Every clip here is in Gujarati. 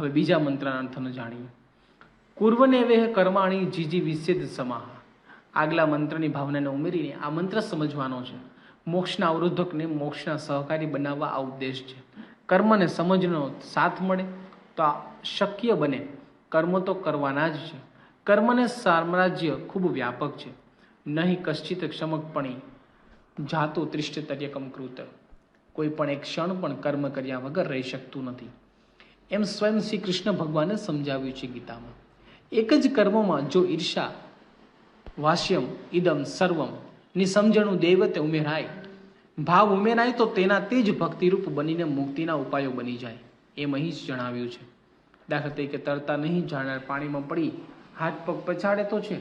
હવે બીજા મંત્રના અર્થને જાણીએ. કુર્વને વેહ કર્માણી જીજી વિચ્છેદ સમાહ. આગલા મંત્રની ભાવનાને ઉમેરીને આ મંત્ર સમજવાનો છે. મોક્ષના અવરોધકને મોક્ષના સહકારી બનાવવા આ ઉપદેશ છે. કર્મને સમજનો સાથ મળે તો આ શક્ય બને. કર્મ તો કરવાના જ છે. કર્મને સામ્રાજ્ય ખૂબ વ્યાપક છે. નહીં કશ્ચિત ક્ષમકપણી જાતો ત્રિષ્ટતર્યકમ કૃત. કોઈ પણ એક ક્ષણ પણ કર્મ કર્યા વગર રહી શકતું નથી. એમ સ્વયં શ્રી કૃષ્ણ ભગવાને સમજાવ્યું છે ગીતામાં. એક જ કર્મમાં જો ઈર્ષા વાસ્યમ ઇદમ સર્વમ ની સમજણું દૈવતે ઉમેરાય, ભાવ ઉમેરાય તો તેના તે જ ભક્તિરૂપ બનીને મુક્તિના ઉપાયો બની જાય. એમ અહીં જ જણાવ્યું છે. દાખલા તરીકે તરતા નહીં જાણનાર પાણીમાં પડી હાથ પગ પછાડે તો છે,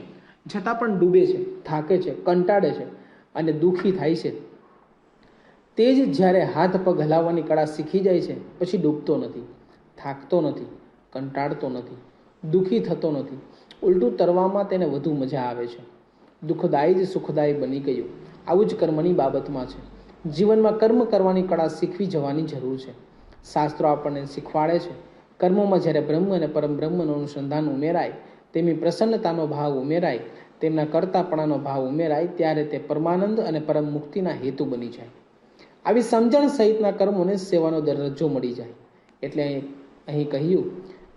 છતાં પણ ડૂબે છે, થાકે છે, કંટાળે છે અને દુઃખી થાય છે. તે જ જ્યારે હાથ પગ હલાવવાની કળા શીખી જાય છે, પછી ડૂબતો નથી, થાકતો નથી, કંટાળતો નથી, દુઃખી થતો નથી. ઉલટું તરવામાં તેને વધુ મજા આવે છે. દુઃખદાયી જ સુખદાયી બની ગયું. આવું જ કર્મની બાબતમાં છે. જીવનમાં કર્મ કરવાની કળા શીખવી જવાની જરૂર છે. શાસ્ત્રો આપણને શીખવાડે છે, કર્મોમાં જ્યારે બ્રહ્મ અને પરમ બ્રહ્મનું અનુસંધાન ઉમેરાય, તેમની પ્રસન્નતાનો ભાવ ઉમેરાય, તેમના કરતાપણાનો ભાવ ઉમેરાય, ત્યારે તે પરમાનંદ અને પરમ મુક્તિના હેતુ બની જાય. આવી સમજણ સહિતના કર્મોને સેવાનો દરજ્જો મળી જાય. એટલે અહીં કહ્યું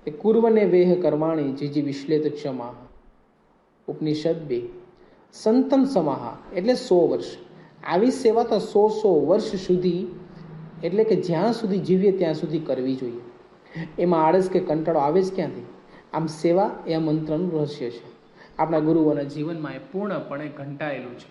કે કુર્વને વેહ કર્માણી જીજી વિશ્લેત ક્ષમા. ઉપનિષદ 2. સંતમ સમાહા એટલે 100 વર્ષ. આવી સેવા તો 100 વર્ષ સુધી, એટલે કે જ્યાં સુધી જીવીએ ત્યાં સુધી કરવી જોઈએ. એમાં આળસ કે કંટાળો આવે જ ક્યાંથી? આમ સેવા એ આ મંત્રનું રહસ્ય છે. આપણા ગુરુઓના જીવનમાં એ પૂર્ણપણે ઘંટાયેલું છે.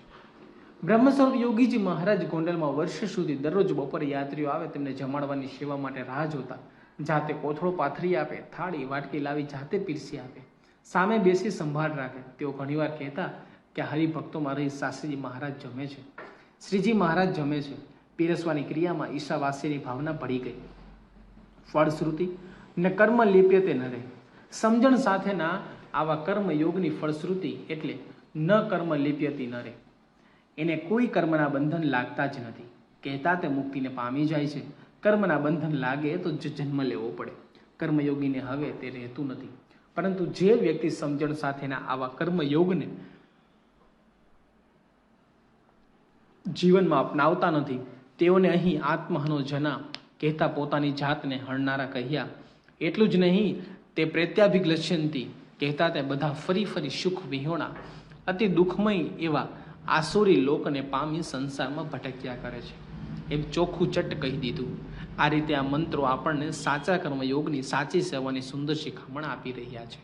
બ્રહ્મસ્વરૂપ યોગીજી મહારાજ ગોંડલમાં વર્ષ સુધી દરરોજ બપોરે યાત્રીઓ આવે તેમને જમાડવાની સેવા માટે રાહ જોતા. જાતે કોથળો પાથરી આપે, થાળી વાટકી લાવી જાતે પીરસી આપે, સામે બેસી સંભાળ રાખે. તેઓ ઘણીવાર કહેતા કે હરિભક્તોમાં રહી શાસ્ત્રીજી મહારાજ જમે છે, શ્રીજી મહારાજ જમે છે. પીરસવાની ક્રિયામાં ઈશાવાસ્યની ભાવના ભળી ગઈ. ફળશ્રુતિ ને કર્મ લિપ્યતે ન રહે. સમજણ સાથેના આવા કર્મ યોગની ફળશ્રુતિ એટલે ન કર્મ લિપ્યતી ન રહે. એને કોઈ કર્મના બંધન લાગતા જ નથી. કહેતા તે મુક્તિને પામી જાય છે. કર્મના બંધન લાગે તો જન્મ લેવો પડે. કર્મયોગીને હવે તે રહેતું નથી. પરંતુ જે વ્યક્તિ સમજણ સાથેના આવા કર્મયોગને જીવનમાં અપનાવતા નથી, તેઓને અહીં આત્મહનો જના કહેતા પોતાની જાતને હણનારા કહ્યા. એટલું જ નહીં, તે પ્રેત્યાભિગ્લસ્યંતી કહેતા તે બધા ફરી ફરી સુખ વિહોણા અતિ દુઃખમય એવા આસુરી લોકને પામી સંસારમાં ભટક્યા કરે છે. એમ ચોખ્ખું ચટ કહી દીધું. આ રીતે આ મંત્રો આપણને સાચા કર્મયોગની સાચી સેવાની સુંદર શિખામણ આપી રહ્યા છે.